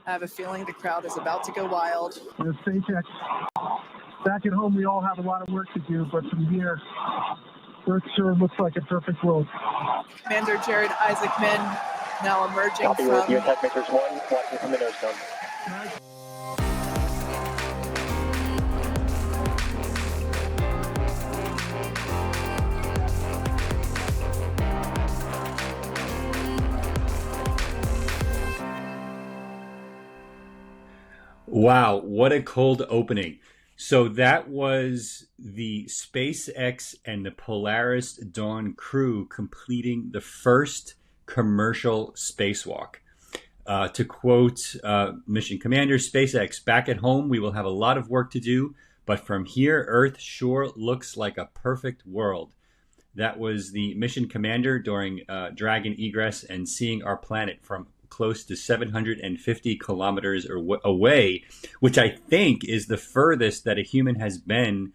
I have a feeling the crowd is about to go wild. SpaceX. Back at home, we all have a lot of work to do, but from here, Earth sure looks like a perfect world. Commander Jared Isaacman now emerging Copy from... with you, Attack Makers 1, watching from the nose cone. Wow, what a cold opening. So that was the SpaceX and the Polaris Dawn crew completing the first commercial spacewalk. To quote Mission Commander, SpaceX, back at home, we will have a lot of work to do, but from here, Earth sure looks like a perfect world. That was the Mission Commander during Dragon egress and seeing our planet from close to 750 kilometers away, which I think is the furthest that a human has been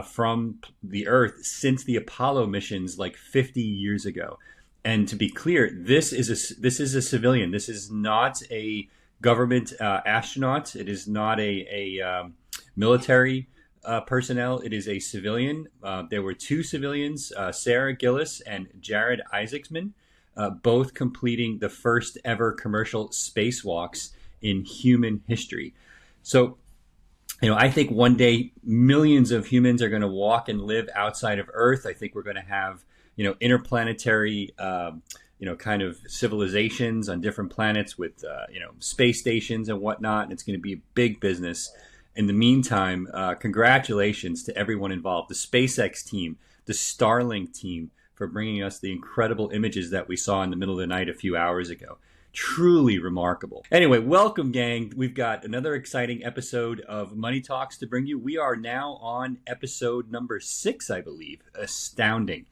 from the Earth since the Apollo missions like 50 years ago. And to be clear, this is a civilian. This is not a government astronaut. It is not a military personnel. It is a civilian. There were two civilians, Sarah Gillis and Jared Isaacman, both completing the first ever commercial spacewalks in human history. So, I think one day millions of humans are going to walk and live outside of Earth. I think we're going to have, interplanetary, kind of civilizations on different planets with, space stations and whatnot. It's going to be a big business. In the meantime, congratulations to everyone involved, the SpaceX team, the Starlink team, for bringing us the incredible images that we saw in the middle of the night a few hours ago. Truly remarkable. Anyway, welcome, gang. We've got another exciting episode of Money Talks to bring you. We are now on episode number 6, I believe. Astounding.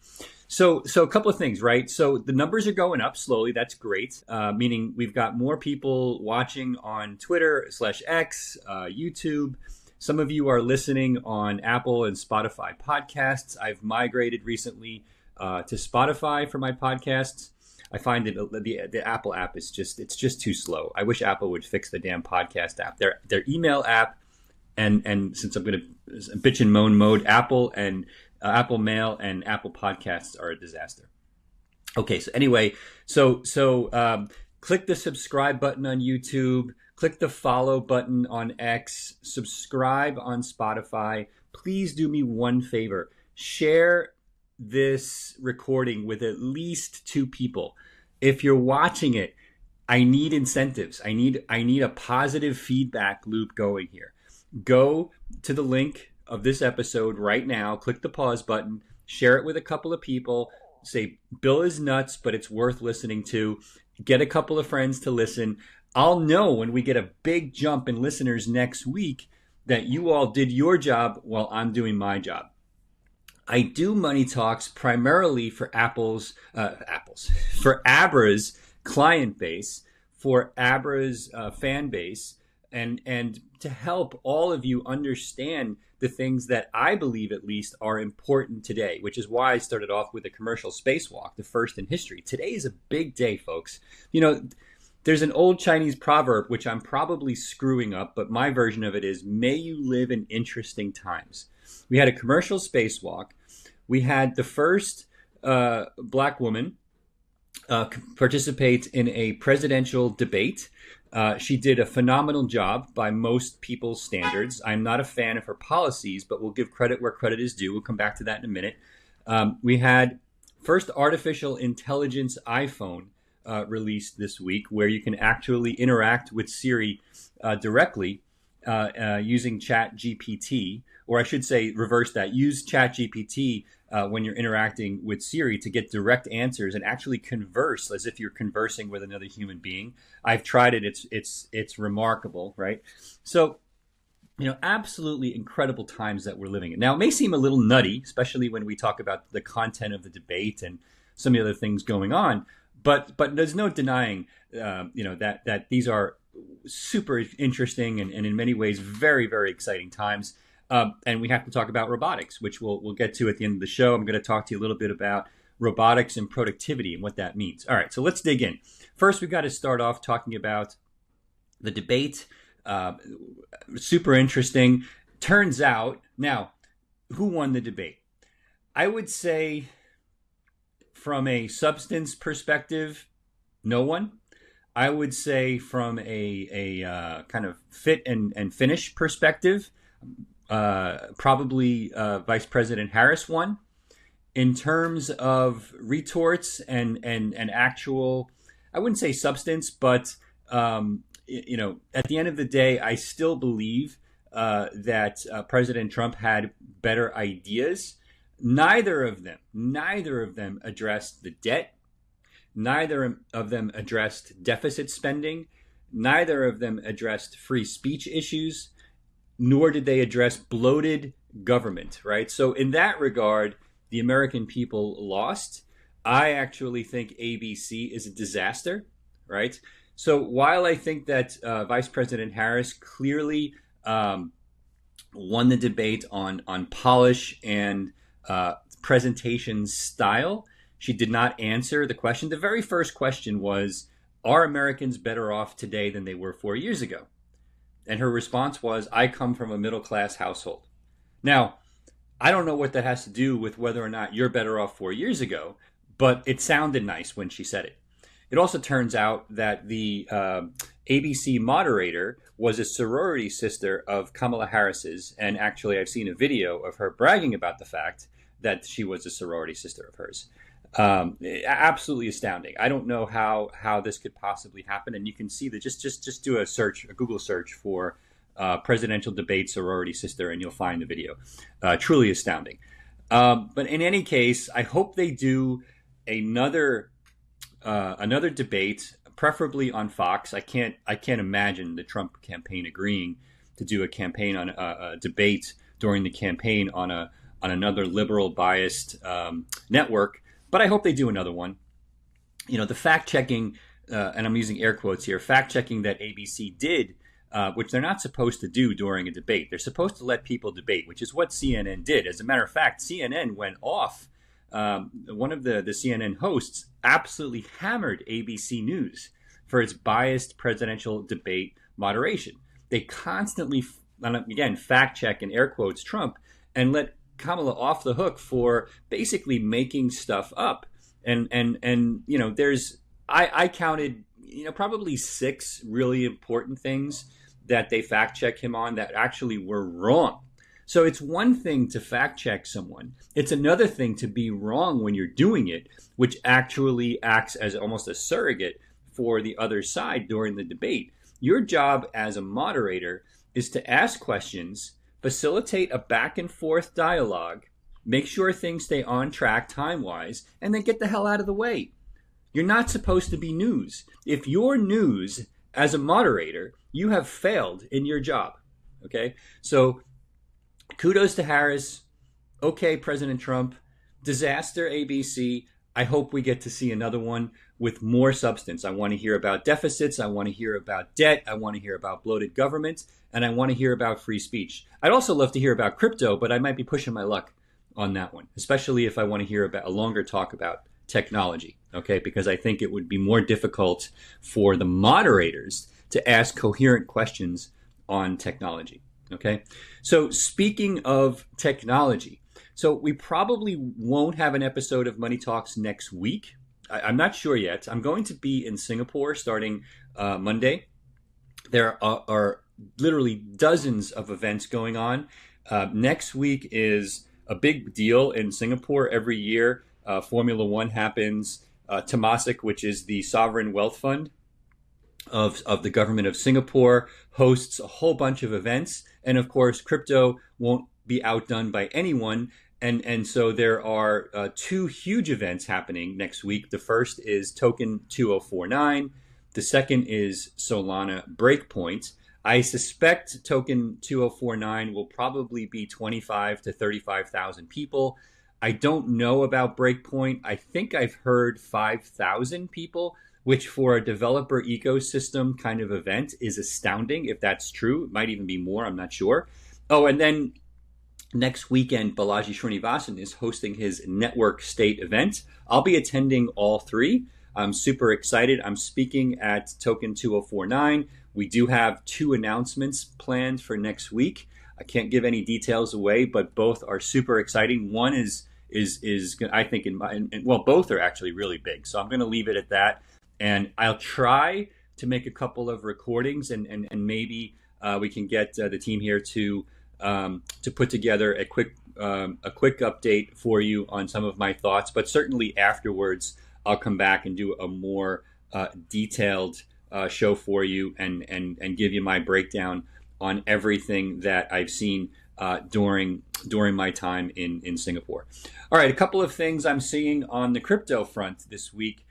So a couple of things, right? So the numbers are going up slowly. That's great. Meaning we've got more people watching on Twitter/X, YouTube. Some of you are listening on Apple and Spotify podcasts. I've migrated recently to Spotify for my podcasts. I find that the Apple app is just too slow. I wish Apple would fix the damn podcast app. Their email app, and since I'm going to bitch and moan mode, Apple Mail and Apple Podcasts are a disaster. Okay, so anyway, so click the subscribe button on YouTube, click the follow button on X, subscribe on Spotify. Please do me one favor. Share this recording with at least 2 people. If you're watching it, I need incentives. I need a positive feedback loop going here. Go to the link of this episode right now, click the pause button, share it with a couple of people, say Bill is nuts, but it's worth listening to. Get a couple of friends to listen. I'll know when we get a big jump in listeners next week that you all did your job while I'm doing my job. I do Money Talks primarily for for Abra's client base, for Abra's fan base, and to help all of you understand the things that I believe at least are important today, which is why I started off with a commercial spacewalk, the first in history. Today is a big day, folks. There's an old Chinese proverb, which I'm probably screwing up, but my version of it is, may you live in interesting times. We had a commercial spacewalk. We had the first Black woman participate in a presidential debate. She did a phenomenal job by most people's standards. I'm not a fan of her policies, but we'll give credit where credit is due. We'll come back to that in a minute. We had first artificial intelligence iPhone released this week, where you can actually interact with Siri directly using ChatGPT, or I should say reverse that. Use ChatGPT when you're interacting with Siri to get direct answers and actually converse as if you're conversing with another human being. I've tried it. It's remarkable, right? So, absolutely incredible times that we're living in. Now, it may seem a little nutty, especially when we talk about the content of the debate and some of the other things going on, but there's no denying, that these are super interesting and in many ways very, very exciting times. And we have to talk about robotics, which we'll get to at the end of the show. I'm going to talk to you a little bit about robotics and productivity and what that means. All right, so let's dig in. First, we've got to start off talking about The debate, super interesting. Turns out, now, who won the debate? I would say, from a substance perspective, no one. I would say from a kind of fit and finish perspective, probably Vice President Harris won. In terms of retorts and actual, I wouldn't say substance, but at the end of the day, I still believe that President Trump had better ideas. Neither of them addressed the debt. Neither of them addressed deficit spending. Neither of them addressed free speech issues, nor did they address bloated government, right? So in that regard, the American people lost. I actually think ABC is a disaster, right? So while I think that Vice President Harris clearly won the debate on polish and presentation style, she did not answer the question. The very first question was, are Americans better off today than they were 4 years ago? And her response was, I come from a middle-class household. Now, I don't know what that has to do with whether or not you're better off 4 years ago, but it sounded nice when she said it. It also turns out that the ABC moderator was a sorority sister of Kamala Harris's, and actually I've seen a video of her bragging about the fact that she was a sorority sister of hers. Absolutely astounding. I don't know how this could possibly happen, and you can see that just do a Google search for presidential debate sorority sister, and you'll find the video. Truly astounding. But in any case, I hope they do another debate, preferably on Fox. I can't imagine the Trump campaign agreeing to do a campaign on a debate during the campaign on another liberal biased network. But I hope they do another one. The fact checking, and I'm using air quotes here, fact checking that ABC did, which they're not supposed to do during a debate. They're supposed to let people debate, which is what CNN did. As a matter of fact, CNN went off. One of the CNN hosts absolutely hammered ABC News for its biased presidential debate moderation. They constantly, again, fact check in air quotes Trump and let Kamala off the hook for basically making stuff up. And there's I counted probably 6 really important things that they fact check him on that actually were wrong. So it's one thing to fact check someone. It's another thing to be wrong when you're doing it, which actually acts as almost a surrogate for the other side during the debate. Your job as a moderator is to ask questions, facilitate a back and forth dialogue, make sure things stay on track time-wise, and then get the hell out of the way. You're not supposed to be news. If you're news as a moderator, you have failed in your job. Okay? So kudos to Harris. Okay, President Trump. Disaster ABC. I hope we get to see another one with more substance. I want to hear about deficits. I want to hear about debt. I want to hear about bloated government. And I want to hear about free speech. I'd also love to hear about crypto, but I might be pushing my luck on that one, especially if I want to hear about a longer talk about technology, okay? Because I think it would be more difficult for the moderators to ask coherent questions on technology, okay? So speaking of technology, so we probably won't have an episode of Money Talks next week. I'm not sure yet. I'm going to be in Singapore starting Monday. There are literally dozens of events going on. Next week is a big deal in Singapore. Every year, Formula One happens. Temasek, which is the sovereign wealth fund of the government of Singapore, hosts a whole bunch of events. And of course, crypto won't be outdone by anyone. And so there are 2 huge events happening next week. The first is Token 2049. The second is Solana Breakpoint. I suspect Token 2049 will probably be 25 to 35,000 people. I don't know about Breakpoint. I think I've heard 5,000 people, which for a developer ecosystem kind of event is astounding. If that's true, it might even be more. I'm not sure. Oh, and then next weekend, Balaji Srinivasan is hosting his network state event. I'll be attending all 3. I'm super excited. I'm speaking at Token 2049 We do have 2 announcements planned for next week. I can't give any details away, but both are super exciting. One is I think well, both are actually really big. So I'm going to leave it at that, and I'll try to make a couple of recordings, and maybe we can get the team here to put together a quick update for you on some of my thoughts. But certainly afterwards, I'll come back and do a more detailed show for you and give you my breakdown on everything that I've seen during my time in Singapore. All right, a couple of things I'm seeing on the crypto front this week.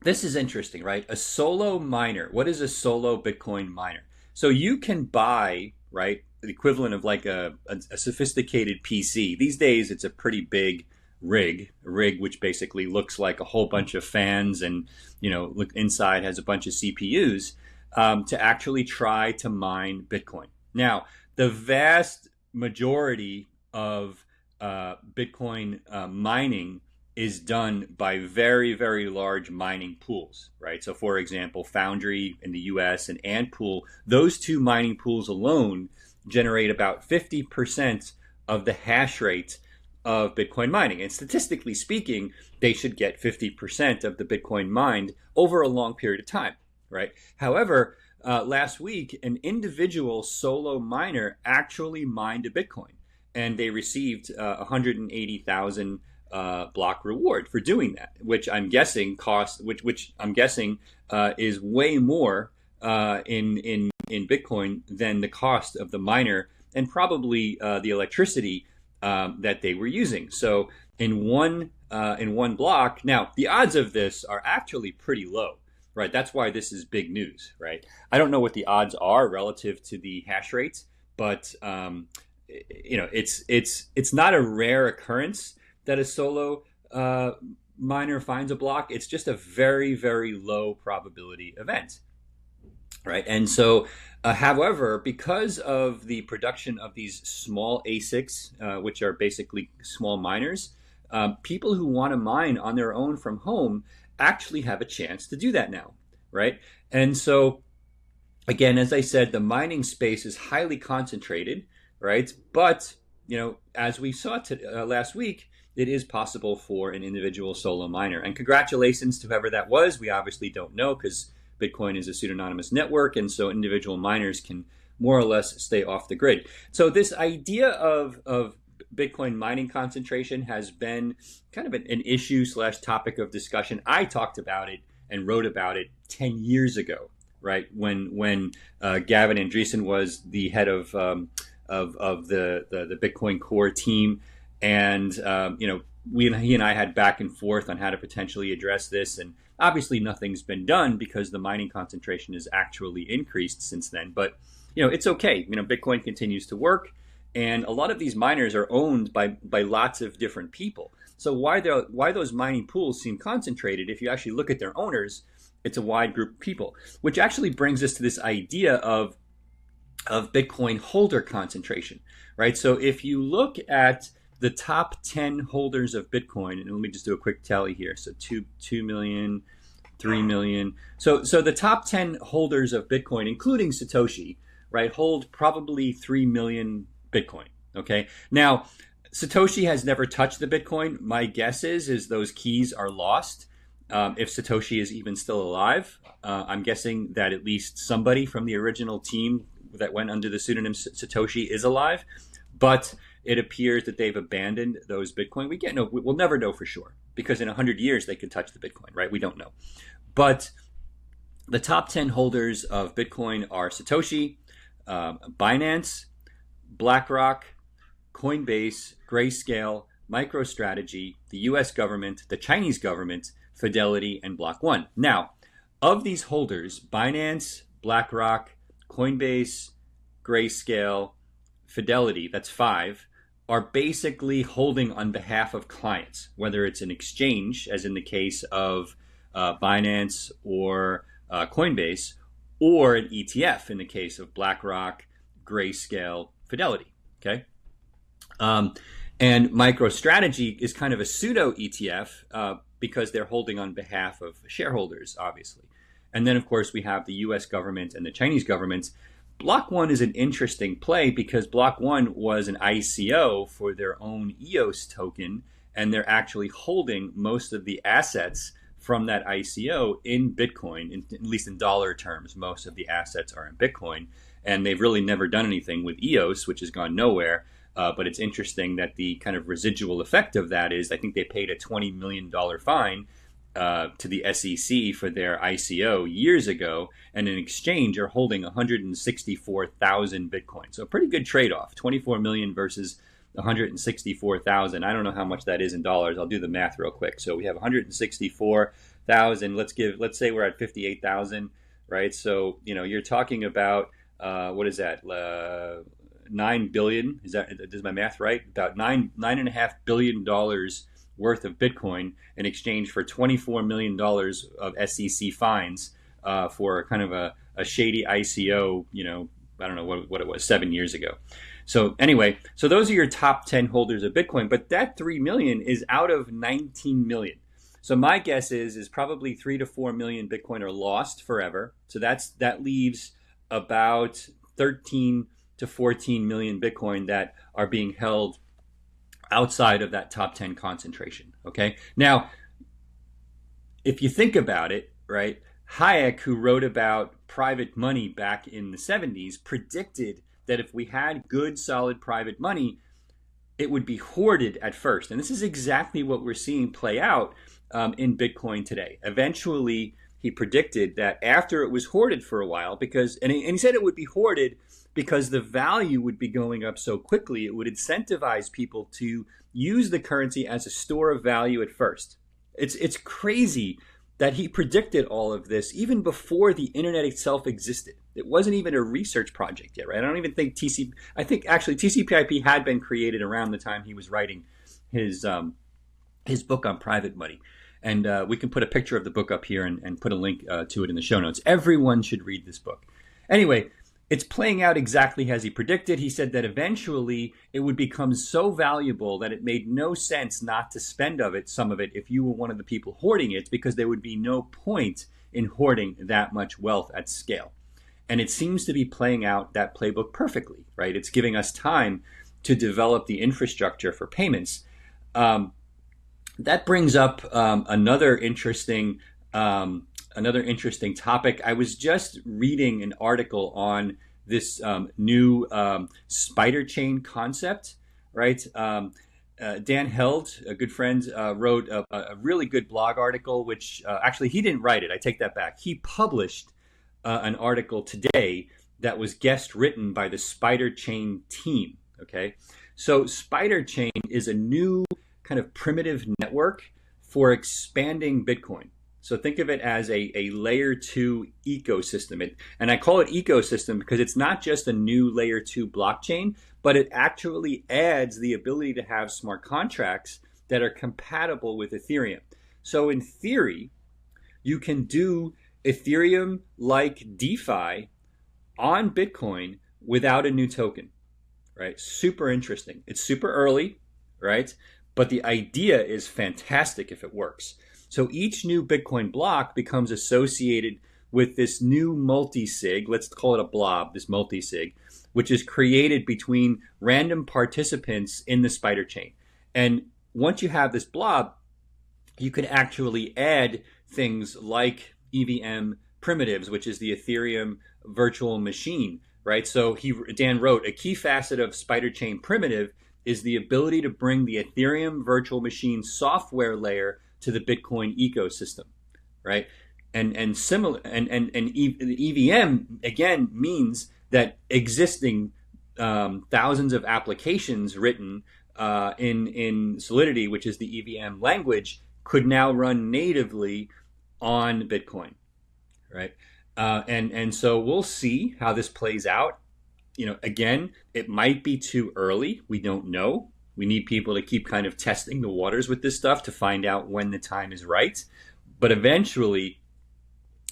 This is interesting, right? A solo miner. What is a solo Bitcoin miner? So you can buy, right, the equivalent of like a sophisticated PC. These days, it's a pretty big rig, which basically looks like a whole bunch of fans, and look inside has a bunch of CPUs to actually try to mine Bitcoin. Now, the vast majority of Bitcoin mining is done by very, very large mining pools, right? So, for example, Foundry in the US and Antpool, those 2 mining pools alone generate about 50% of the hash rate of Bitcoin mining. And statistically speaking, they should get 50% of the Bitcoin mined over a long period of time, right? However, last week, an individual solo miner actually mined a Bitcoin, and they received 180,000 block reward for doing that, which I'm guessing is way more in Bitcoin than the cost of the miner, and probably the electricity that they were using. So in one block, now the odds of this are actually pretty low, right? That's why this is big news, right? I don't know what the odds are relative to the hash rates, but it's not a rare occurrence that a solo miner finds a block. It's just a very, very low probability event, right? And so, however, because of the production of these small ASICs, which are basically small miners, people who want to mine on their own from home actually have a chance to do that now, right? And so, again, as I said, the mining space is highly concentrated, right? But, as we saw last week, it is possible for an individual solo miner. And congratulations to whoever that was. We obviously don't know because Bitcoin is a pseudonymous network, and so individual miners can more or less stay off the grid. So this idea of Bitcoin mining concentration has been kind of an issue / topic of discussion. I talked about it and wrote about it 10 years ago, right? When Gavin Andresen was the head of the Bitcoin core team. And, he and I had back and forth on how to potentially address this. And obviously nothing's been done because the mining concentration has actually increased since then. But, it's okay. Bitcoin continues to work. And a lot of these miners are owned by lots of different people. So why those mining pools seem concentrated, if you actually look at their owners, it's a wide group of people, which actually brings us to this idea of Bitcoin holder concentration, right? So if you look at the top 10 holders of Bitcoin, and let me just do a quick tally here. So 2 million, 3 million. So the top 10 holders of Bitcoin, including Satoshi, right, hold probably 3 million Bitcoin. Okay. Now, Satoshi has never touched the Bitcoin. My guess is those keys are lost. If Satoshi is even still alive, I'm guessing that at least somebody from the original team that went under the pseudonym Satoshi is alive. But it appears that they've abandoned those Bitcoin. We'll never know for sure because in 100 years they could touch the Bitcoin, right? We don't know. But the top 10 holders of Bitcoin are Satoshi, Binance, BlackRock, Coinbase, Grayscale, MicroStrategy, the US government, the Chinese government, Fidelity, and Block One. Now, of these holders, Binance, BlackRock, Coinbase, Grayscale, Fidelity, that's 5, are basically holding on behalf of clients, whether it's an exchange, as in the case of Binance or Coinbase, or an ETF in the case of BlackRock, Grayscale, Fidelity. Okay, and MicroStrategy is kind of a pseudo ETF because they're holding on behalf of shareholders, obviously. And then, of course, we have the US government and the Chinese government. Block 1 is an interesting play because Block 1 was an ICO for their own EOS token, and they're actually holding most of the assets from that ICO in Bitcoin, at least in dollar terms. Most of the assets are in Bitcoin, and they've really never done anything with EOS, which has gone nowhere. But it's interesting that the kind of residual effect of that is I think they paid a $20 million fine to the SEC for their ICO years ago, and in exchange are holding 164,000 Bitcoin. So a pretty good trade-off, 24 million versus 164,000. I don't know how much that is in dollars. I'll do the math real quick. So we have 164,000. Let's say we're at 58,000, right? So, you're talking about, what is that? 9 billion. Is my math right? About $9.5 billion worth of Bitcoin in exchange for $24 million of SEC fines for kind of a shady ICO, I don't know what it was, 7 years ago. So anyway, so those are your top 10 holders of Bitcoin, but that 3 million is out of 19 million. So my guess is probably 3 to 4 million Bitcoin are lost forever. So that leaves about 13 to 14 million Bitcoin that are being held outside of that top 10 concentration. Okay. Now, if you think about it, right, Hayek, who wrote about private money back in the 70s, predicted that if we had good, solid private money, it would be hoarded at first. And this is exactly what we're seeing play out in Bitcoin today. Eventually, he predicted that after it was hoarded for a while, and he said it would be hoarded because the value would be going up so quickly, it would incentivize people to use the currency as a store of value at first. It's crazy that he predicted all of this even before the internet itself existed. It wasn't even a research project yet, right? I don't even think I think actually TCP/IP had been created around the time he was writing his book on private money. And we can put a picture of the book up here and put a link to it in the show notes. Everyone should read this book. Anyway, it's playing out exactly as he predicted. He said that eventually it would become so valuable that it made no sense not to spend some of it if you were one of the people hoarding it, because there would be no point in hoarding that much wealth at scale. And it seems to be playing out that playbook perfectly, right? It's giving us time to develop the infrastructure for payments. That brings up another interesting topic. I was just reading an article on this new spider chain concept, right? Dan Held, a good friend, wrote a really good blog article, which actually he didn't write it. I take that back. He published an article today that was guest written by the Spider Chain team. Okay, so Spider Chain is a new kind of primitive network for expanding Bitcoin. So think of it as a layer 2 ecosystem. And I call it ecosystem because it's not just a new layer 2 blockchain, but it actually adds the ability to have smart contracts that are compatible with Ethereum. So in theory, you can do Ethereum-like DeFi on Bitcoin without a new token, right? Super interesting. It's super early, right? But the idea is fantastic if it works. So each new Bitcoin block becomes associated with this new multi-sig, let's call it a blob, this multi-sig, which is created between random participants in the spider chain. And once you have this blob, you can actually add things like EVM primitives, which is the Ethereum virtual machine, right? So Dan wrote, a key facet of spider chain primitive is the ability to bring the Ethereum virtual machine software layer to the Bitcoin ecosystem, right? And the EVM again means that existing thousands of applications written in Solidity, which is the EVM language, could now run natively on Bitcoin, right? And so we'll see how this plays out. Again, it might be too early. We don't know. We need people to keep kind of testing the waters with this stuff to find out when the time is right. But eventually,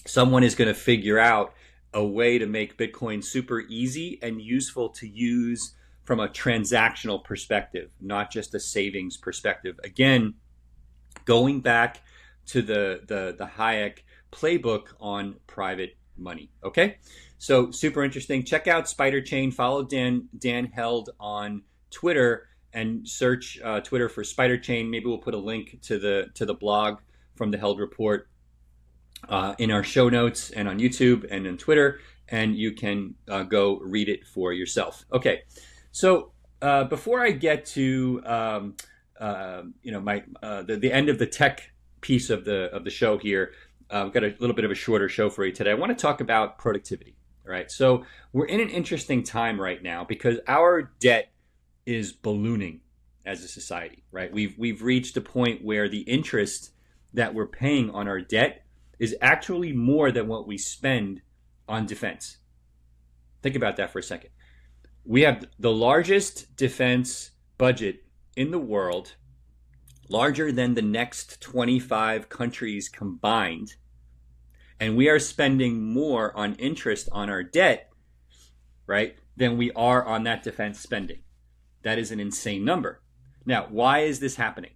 someone is going to figure out a way to make Bitcoin super easy and useful to use from a transactional perspective, not just a savings perspective. Again, going back to the Hayek playbook on private money. Okay, so super interesting. Check out Spider Chain. Follow Dan Held on Twitter and search Twitter for Spider Chain. Maybe we'll put a link to the blog from the Held Report in our show notes and on YouTube and on Twitter, and you can go read it for yourself. Okay, so before I get to the end of the tech piece of the show here, I've got a little bit of a shorter show for you today. I want to talk about productivity. All right, so we're in an interesting time right now because our debt is ballooning as a society. Right, we've reached a point where the interest that we're paying on our debt is actually more than what we spend on defense. Think about that for a second. We have the largest defense budget in the world, larger than the next 25 countries combined, and we are spending more on interest on our debt, right, than we are on that defense spending. That is an insane number. Now, why is this happening?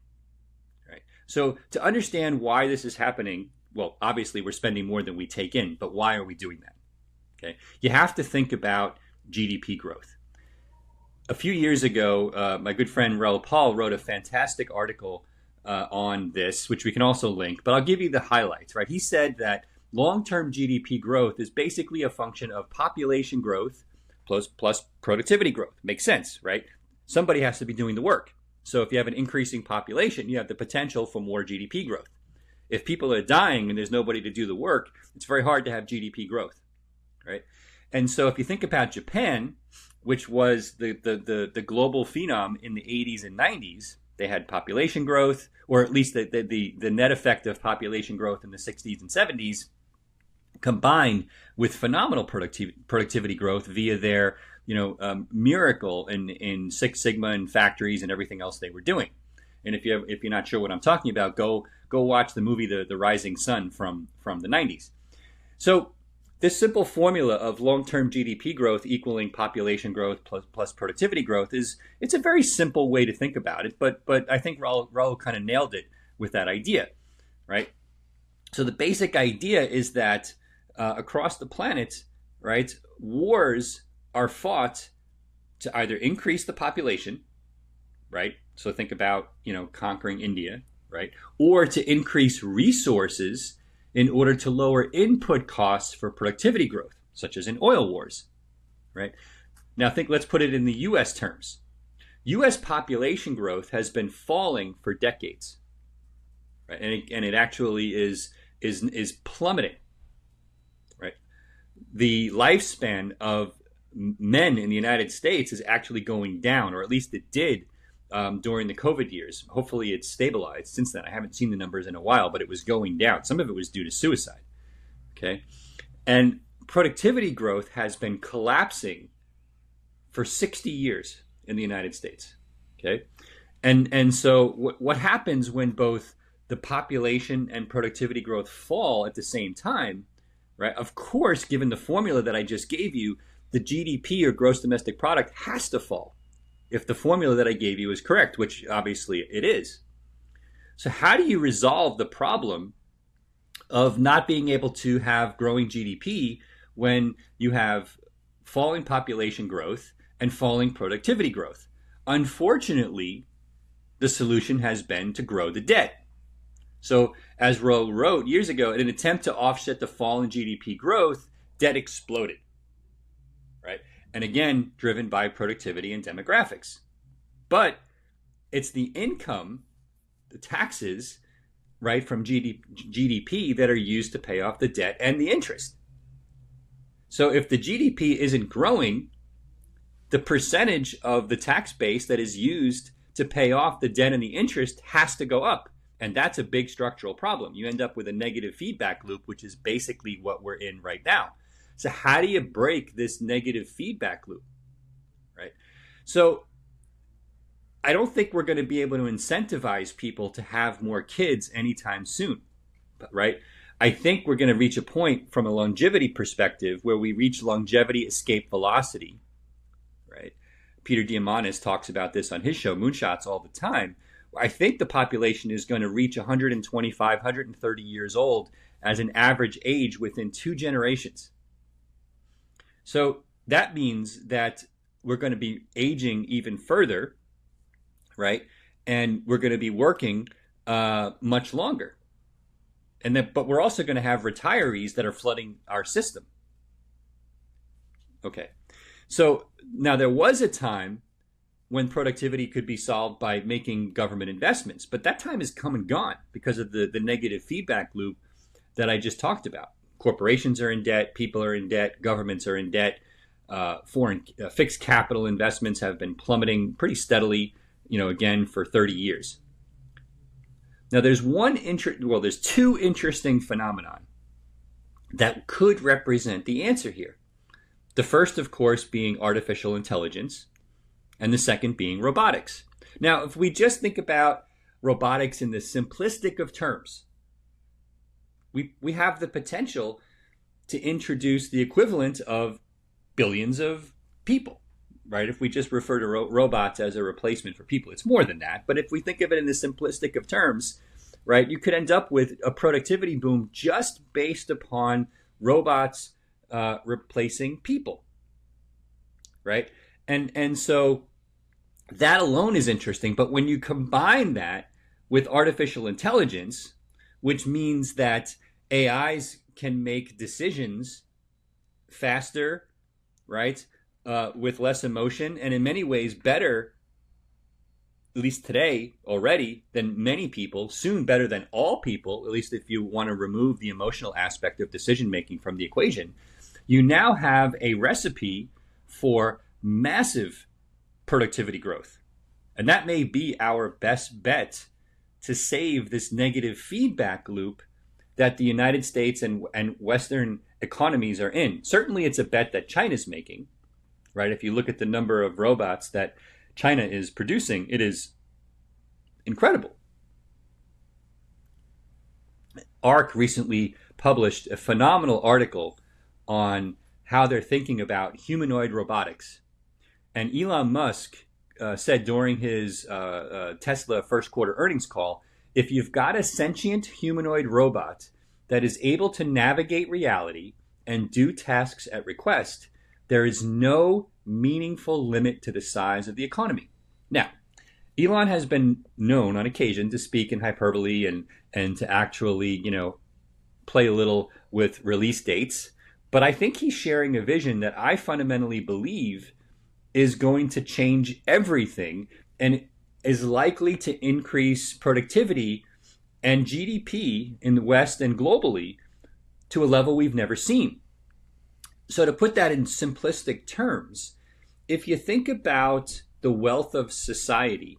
Right. So to understand why this is happening, well, obviously we're spending more than we take in, but why are we doing that? Okay, you have to think about GDP growth. A few years ago, my good friend Raoul Paul wrote a fantastic article on this, which we can also link, but I'll give you the highlights, right? He said that long-term GDP growth is basically a function of population growth plus productivity growth. Makes sense, right? Somebody has to be doing the work. So if you have an increasing population, you have the potential for more GDP growth. If people are dying and there's nobody to do the work, it's very hard to have GDP growth, right? And so if you think about Japan, which was the global phenom in the 80s and 90s, they had population growth, or at least the net effect of population growth in the 60s and 70s, combined with phenomenal productivity growth via their miracle in Six Sigma and factories and everything else they were doing. And if you're not sure what I'm talking about, go watch the movie The Rising Sun from the 90s. So this simple formula of long-term GDP growth equaling population growth plus productivity growth it's a very simple way to think about it, but I think Raul kind of nailed it with that idea, right? So the basic idea is that across the planet, right, wars are fought to either increase the population, right? So think about, conquering India, right? Or to increase resources in order to lower input costs for productivity growth, such as in oil wars, right? Now let's put it in the U.S. terms. U.S. population growth has been falling for decades, right? And it actually is plummeting, right? The lifespan of men in the United States is actually going down, or at least it did during the COVID years. Hopefully it's stabilized since then. I haven't seen the numbers in a while, but it was going down. Some of it was due to suicide. Okay. And productivity growth has been collapsing for 60 years in the United States. Okay. And so what happens when both the population and productivity growth fall at the same time, right? Of course, given the formula that I just gave you, the GDP, or gross domestic product, has to fall if the formula that I gave you is correct, which obviously it is. So how do you resolve the problem of not being able to have growing GDP when you have falling population growth and falling productivity growth? Unfortunately, the solution has been to grow the debt. So as Rowe wrote years ago, in an attempt to offset the fall in GDP growth, debt exploded, right? And again, driven by productivity and demographics. But it's the income, the taxes, right, from GDP that are used to pay off the debt and the interest. So if the GDP isn't growing, the percentage of the tax base that is used to pay off the debt and the interest has to go up. And that's a big structural problem. You end up with a negative feedback loop, which is basically what we're in right now. So how do you break this negative feedback loop, right? So I don't think we're going to be able to incentivize people to have more kids anytime soon, right? I think we're going to reach a point from a longevity perspective where we reach longevity escape velocity, right? Peter Diamandis talks about this on his show, Moonshots, all the time. I think the population is going to reach 125, 130 years old as an average age within 2 generations. So that means that we're going to be aging even further, right? And we're going to be working much longer. But we're also going to have retirees that are flooding our system. Okay. So now there was a time when productivity could be solved by making government investments, but that time has come and gone because of the negative feedback loop that I just talked about. Corporations are in debt, people are in debt, governments are in debt. Foreign fixed capital investments have been plummeting pretty steadily, again for 30 years. Now there's there's 2 interesting phenomena that could represent the answer here. The first, of course, being artificial intelligence, and the second being robotics. Now, if we just think about robotics in the simplistic of terms, we have the potential to introduce the equivalent of billions of people, right? If we just refer to robots as a replacement for people, it's more than that. But if we think of it in the simplistic of terms, right, you could end up with a productivity boom just based upon robots replacing people, right? And so that alone is interesting. But when you combine that with artificial intelligence, which means that AIs can make decisions faster, right, with less emotion, and in many ways better, at least today already, than many people, soon better than all people, at least if you want to remove the emotional aspect of decision making from the equation, you now have a recipe for massive productivity growth. And that may be our best bet to save this negative feedback loop that the United States and Western economies are in. Certainly it's a bet that China's making, right? If you look at the number of robots that China is producing, it is incredible. ARC recently published a phenomenal article on how they're thinking about humanoid robotics. And Elon Musk said during his Tesla first quarter earnings call, if you've got a sentient humanoid robot that is able to navigate reality and do tasks at request, there is no meaningful limit to the size of the economy. Now, Elon has been known on occasion to speak in hyperbole and to actually, play a little with release dates. But I think he's sharing a vision that I fundamentally believe is going to change everything and is likely to increase productivity and GDP in the West and globally to a level we've never seen. So to put that in simplistic terms, if you think about the wealth of society,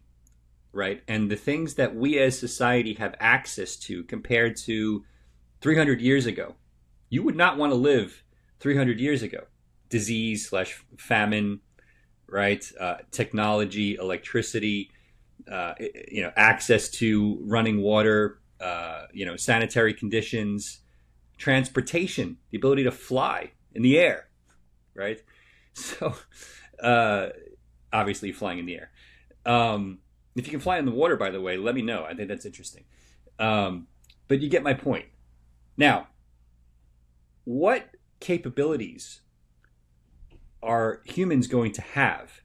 right, and the things that we as society have access to compared to 300 years ago, you would not want to live 300 years ago. Disease/famine, right? Technology, electricity, access to running water, sanitary conditions, transportation, the ability to fly in the air, right? So, obviously flying in the air. If you can fly in the water, by the way, let me know. I think that's interesting. But you get my point. Now, what capabilities are humans going to have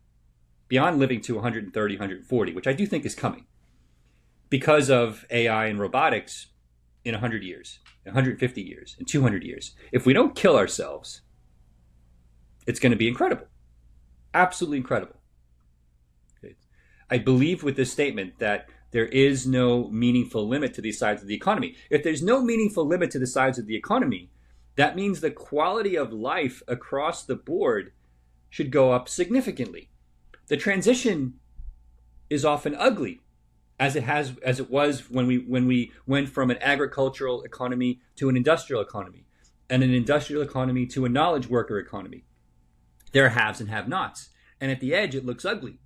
beyond living to 130, 140, which I do think is coming because of AI and robotics in 100 years, 150 years, and 200 years? If we don't kill ourselves, it's going to be incredible. Absolutely incredible. Okay. I believe with this statement that there is no meaningful limit to the size of the economy. If there's no meaningful limit to the size of the economy, that means the quality of life across the board should go up significantly. The transition is often ugly, as it was when we went from an agricultural economy to an industrial economy, and an industrial economy to a knowledge worker economy. There are haves and have-nots, and at the edge it looks ugly,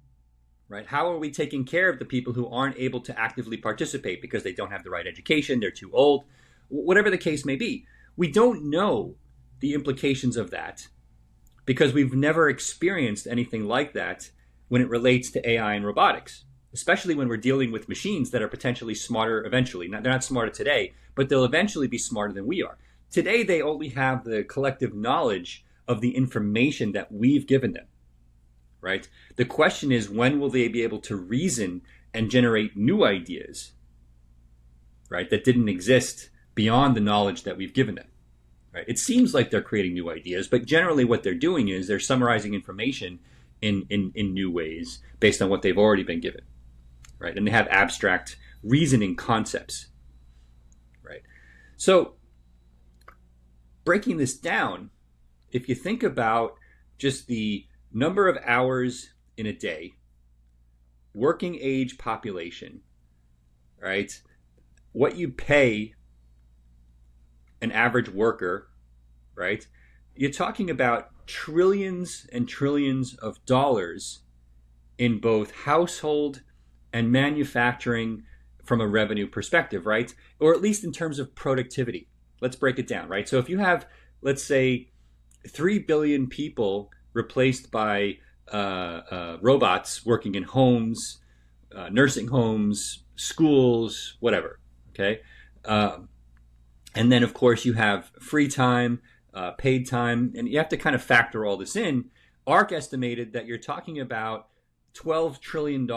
right? How are we taking care of the people who aren't able to actively participate because they don't have the right education, they're too old, whatever the case may be? We don't know the implications of that because we've never experienced anything like that when it relates to AI and robotics. especially when we're dealing with machines that are potentially smarter eventually. They're not smarter today, but they'll eventually be smarter than we are. Today, they only have the collective knowledge of the information that we've given them, right? The question is, when will they be able to reason and generate new ideas, right, that didn't exist beyond the knowledge that we've given them, right? It seems like they're creating new ideas, but generally what they're doing is they're summarizing information in new ways based on what they've already been given, right? And they have abstract reasoning concepts, right? So breaking this down, if you think about just the number of hours in a day, working age population, right? What you pay an average worker, right? You're talking about trillions and trillions of dollars in both household and manufacturing from a revenue perspective, right? Or at least in terms of productivity. Let's break it down, right? So if you have, let's say, 3 billion people replaced by robots working in homes, nursing homes, schools, whatever, okay? And then, of course, you have free time, paid time, and you have to kind of factor all this in. ARC estimated that you're talking about $12 trillion,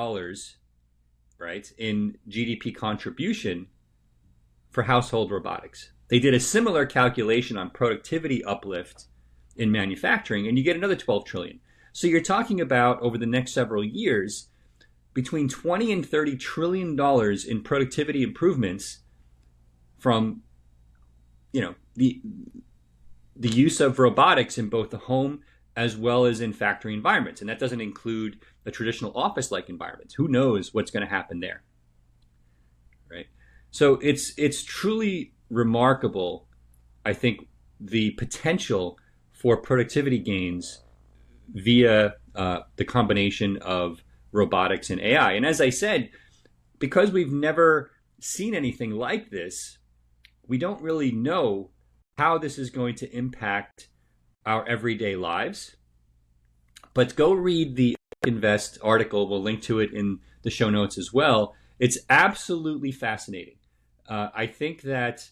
right, in GDP contribution for household robotics. They did a similar calculation on productivity uplift in manufacturing, and you get another 12 trillion. So you're talking about, over the next several years, between 20 and 30 trillion dollars in productivity improvements from, the use of robotics in both the home as well as in factory environments. And that doesn't include the traditional office-like environments. Who knows what's going to happen there, right? So it's truly remarkable, I think, the potential for productivity gains via the combination of robotics and AI. And as I said, because we've never seen anything like this, we don't really know how this is going to impact our everyday lives. But go read the Invest article. We'll link to it in the show notes as well. It's absolutely fascinating. I think that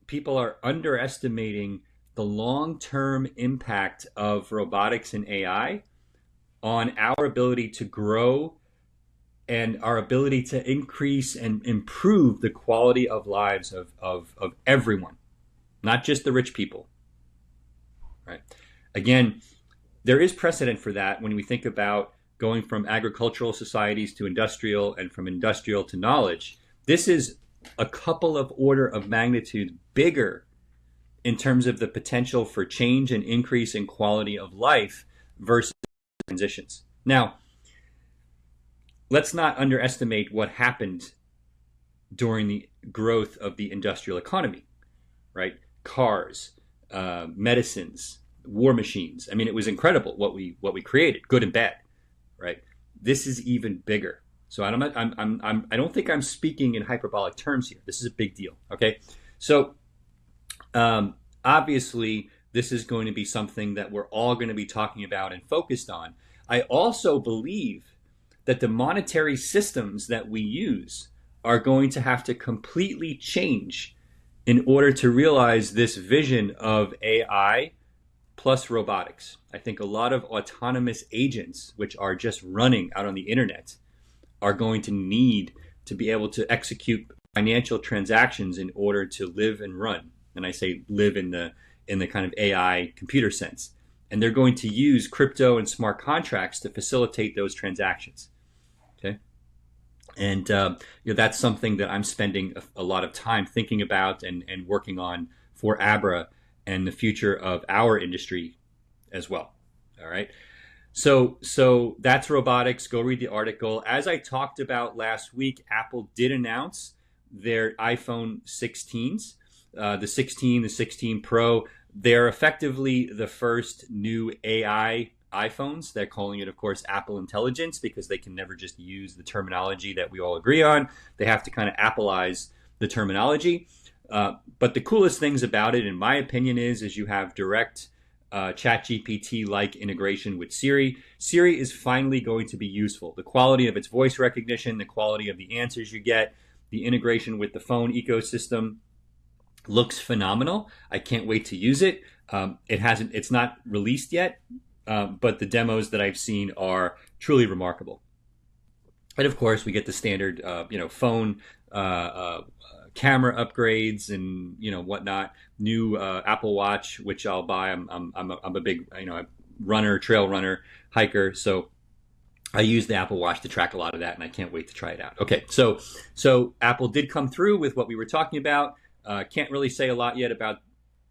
people are underestimating the long-term impact of robotics and AI on our ability to grow and our ability to increase and improve the quality of lives of everyone, not just the rich people, right? Again, there is precedent for that when we think about going from agricultural societies to industrial and from industrial to knowledge. This is a couple of order of magnitude bigger in terms of the potential for change and increase in quality of life versus transitions. Now, let's not underestimate what happened during the growth of the industrial economy, right? Cars, medicines, war machines. I mean, it was incredible what we created, good and bad, right? This is even bigger. So I don't think I'm speaking in hyperbolic terms here. This is a big deal, okay? So obviously, this is going to be something that we're all going to be talking about and focused on. I also believe that the monetary systems that we use are going to have to completely change in order to realize this vision of AI plus robotics. I think a lot of autonomous agents, which are just running out on the internet, are going to need to be able to execute financial transactions in order to live and run. And I say live in the kind of AI computer sense. And they're going to use crypto and smart contracts to facilitate those transactions. Okay. And that's something that I'm spending a lot of time thinking about and working on for Abra and the future of our industry as well. All right. So that's robotics. Go read the article. As I talked about last week, Apple did announce their iPhone 16s, the 16, the 16 Pro. They're effectively the first new AI iPhones. They're calling it, of course, Apple Intelligence, because they can never just use the terminology that we all agree on. They have to kind of Appleize the terminology. But the coolest things about it, in my opinion, is you have direct ChatGPT-like integration with Siri. Siri is finally going to be useful. The quality of its voice recognition, the quality of the answers you get, the integration with the phone ecosystem looks phenomenal. I can't wait to use it. It's not released yet, but the demos that I've seen are truly remarkable. And of course, we get the standard, phone camera upgrades and whatnot. New Apple Watch, which I'll buy. I'm a big runner, trail runner, hiker, so I use the Apple Watch to track a lot of that, and I can't wait to try it out. Okay, so Apple did come through with what we were talking about. Can't really say a lot yet about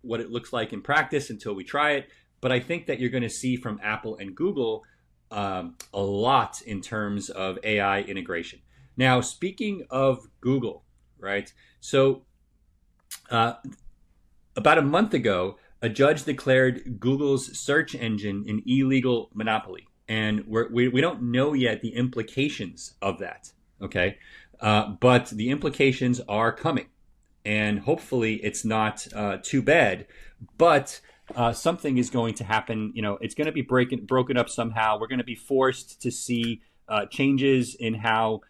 what it looks like in practice until we try it, but I think that you're going to see from Apple and Google a lot in terms of AI integration. Now, speaking of Google, right? So about a month ago, a judge declared Google's search engine an illegal monopoly. And we don't know yet the implications of that, okay? But the implications are coming. And hopefully it's not too bad. But something is going to happen. It's going to be broken up somehow. We're going to be forced to see changes in how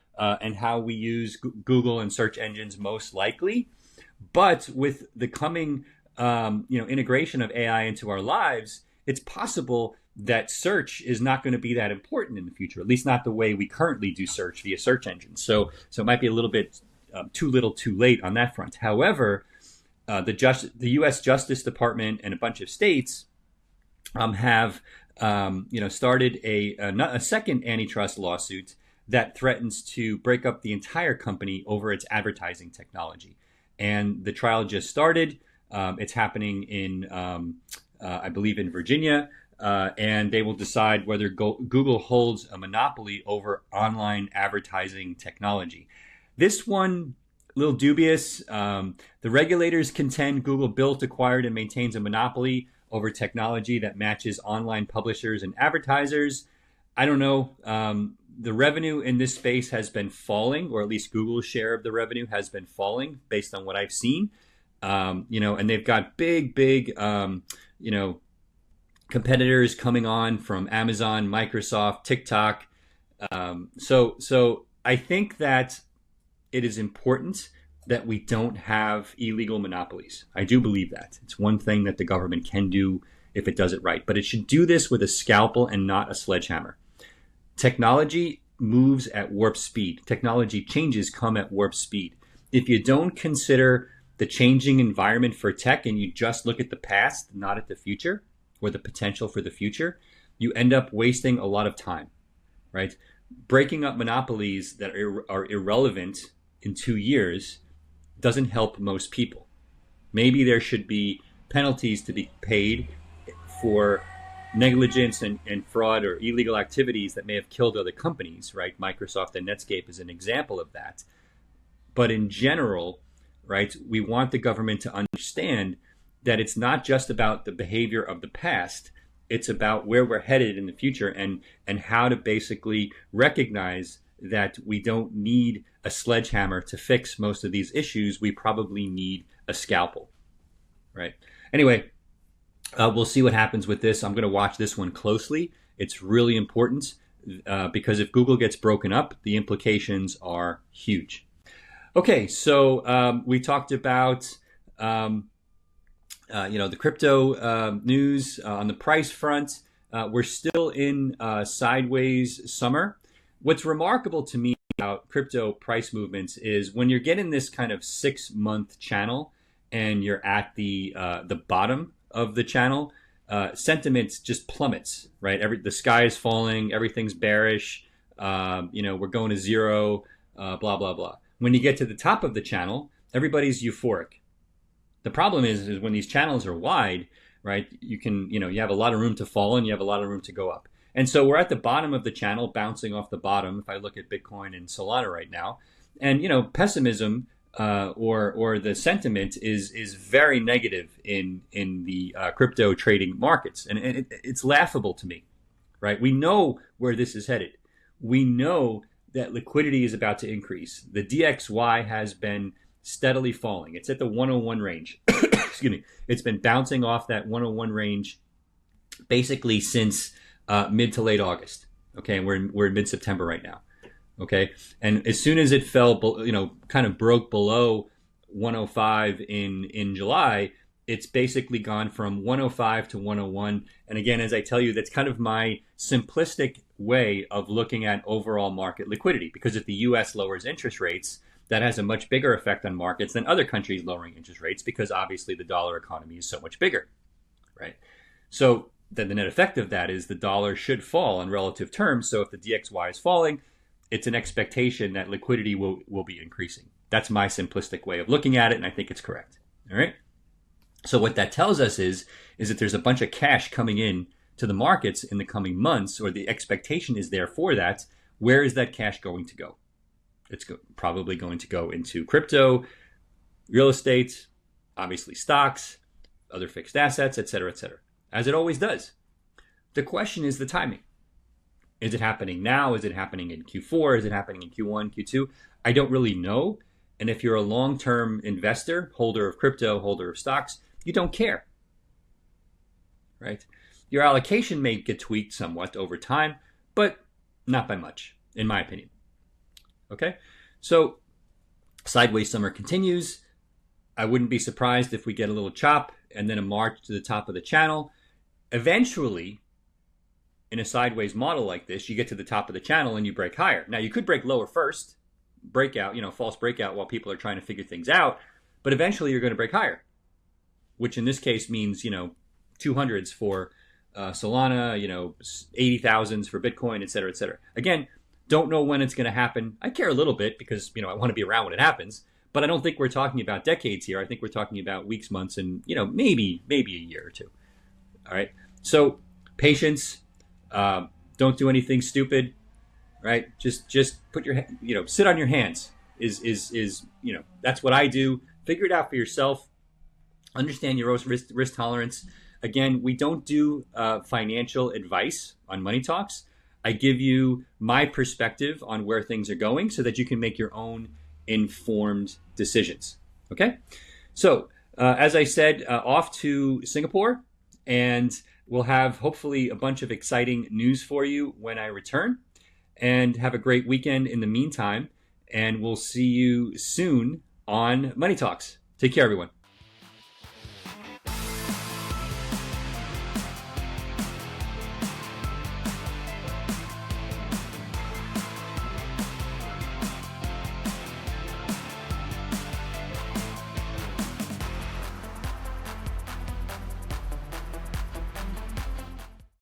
we use Google and search engines, most likely. But with the coming integration of AI into our lives, it's possible that search is not going to be that important in the future, at least not the way we currently do search via search engines. So it might be a little bit too little too late on that front. However, the U.S. Justice Department and a bunch of states have started a second antitrust lawsuit that threatens to break up the entire company over its advertising technology. And the trial just started. It's happening in, I believe, in Virginia. And they will decide whether Google holds a monopoly over online advertising technology. This one, a little dubious. The regulators contend Google built, acquired, and maintains a monopoly over technology that matches online publishers and advertisers. I don't know. The revenue in this space has been falling, or at least Google's share of the revenue has been falling based on what I've seen. And they've got big, competitors coming on from Amazon, Microsoft, TikTok. So I think that it is important that we don't have illegal monopolies. I do believe that. It's one thing that the government can do if it does it right, but it should do this with a scalpel and not a sledgehammer. Technology moves at warp speed. Technology changes come at warp speed. If you don't consider the changing environment for tech and you just look at the past, not at the future, or the potential for the future, you end up wasting a lot of time, right? Breaking up monopolies that are irrelevant in 2 years doesn't help most people. Maybe there should be penalties to be paid for negligence and fraud or illegal activities that may have killed other companies, right? Microsoft and Netscape is an example of that. But in general, right, we want the government to understand that it's not just about the behavior of the past, it's about where we're headed in the future and how to basically recognize that we don't need a sledgehammer to fix most of these issues. We probably need a scalpel, right? Anyway, we'll see what happens with this. I'm going to watch this one closely. It's really important because if Google gets broken up, the implications are huge. Okay, so we talked about the crypto news on the price front. We're still in sideways summer. What's remarkable to me about crypto price movements is when you're getting this kind of 6-month channel and you're at the bottom of the channel, sentiment just plummets, right? The sky is falling, everything's bearish, we're going to zero, blah, blah, blah. When you get to the top of the channel, everybody's euphoric. The problem is when these channels are wide, right, you have a lot of room to fall and you have a lot of room to go up. And so we're at the bottom of the channel, bouncing off the bottom, if I look at Bitcoin and Solana right now. And, pessimism or the sentiment is very negative in the crypto trading markets. And it's laughable to me, right? We know where this is headed. We know that liquidity is about to increase. The DXY has been steadily falling. It's at the 101 range. Excuse me. It's been bouncing off that 101 range basically since mid to late August. Okay, and we're in mid-September right now. Okay, and as soon as it fell, kind of broke below 105 in July, it's basically gone from 105 to 101. And again, as I tell you, that's kind of my simplistic way of looking at overall market liquidity, because if the U.S. lowers interest rates, that has a much bigger effect on markets than other countries lowering interest rates, because obviously the dollar economy is so much bigger, right? So then the net effect of that is the dollar should fall in relative terms. So if the DXY is falling, it's an expectation that liquidity will be increasing. That's my simplistic way of looking at it, and I think it's correct. All right. So what that tells us is that there's a bunch of cash coming in to the markets in the coming months, or the expectation is there for that. Where is that cash going to go? It's probably going to go into crypto, real estate, obviously stocks, other fixed assets, et cetera, as it always does. The question is the timing. Is it happening now? Is it happening in Q4? Is it happening in Q1, Q2? I don't really know. And if you're a long-term investor, holder of crypto, holder of stocks, you don't care, right? Your allocation may get tweaked somewhat over time, but not by much, in my opinion. Okay, so sideways summer continues. I wouldn't be surprised if we get a little chop and then a march to the top of the channel. Eventually, in a sideways model like this, you get to the top of the channel and you break higher. Now, you could break lower first, breakout, false breakout while people are trying to figure things out, but eventually you're going to break higher, which in this case means, 200s for Solana, 80,000s for Bitcoin, et cetera, et cetera. Again, don't know when it's going to happen. I care a little bit because, I want to be around when it happens, but I don't think we're talking about decades here. I think we're talking about weeks, months, and, maybe a year or two. All right. So patience, don't do anything stupid, right? Just put your, sit on your hands is, that's what I do. Figure it out for yourself. Understand your risk tolerance. Again, we don't do financial advice on Money Talks. I give you my perspective on where things are going so that you can make your own informed decisions. Okay? So, as I said, off to Singapore, and we'll have hopefully a bunch of exciting news for you when I return. And have a great weekend in the meantime, and we'll see you soon on Money Talks. Take care, everyone.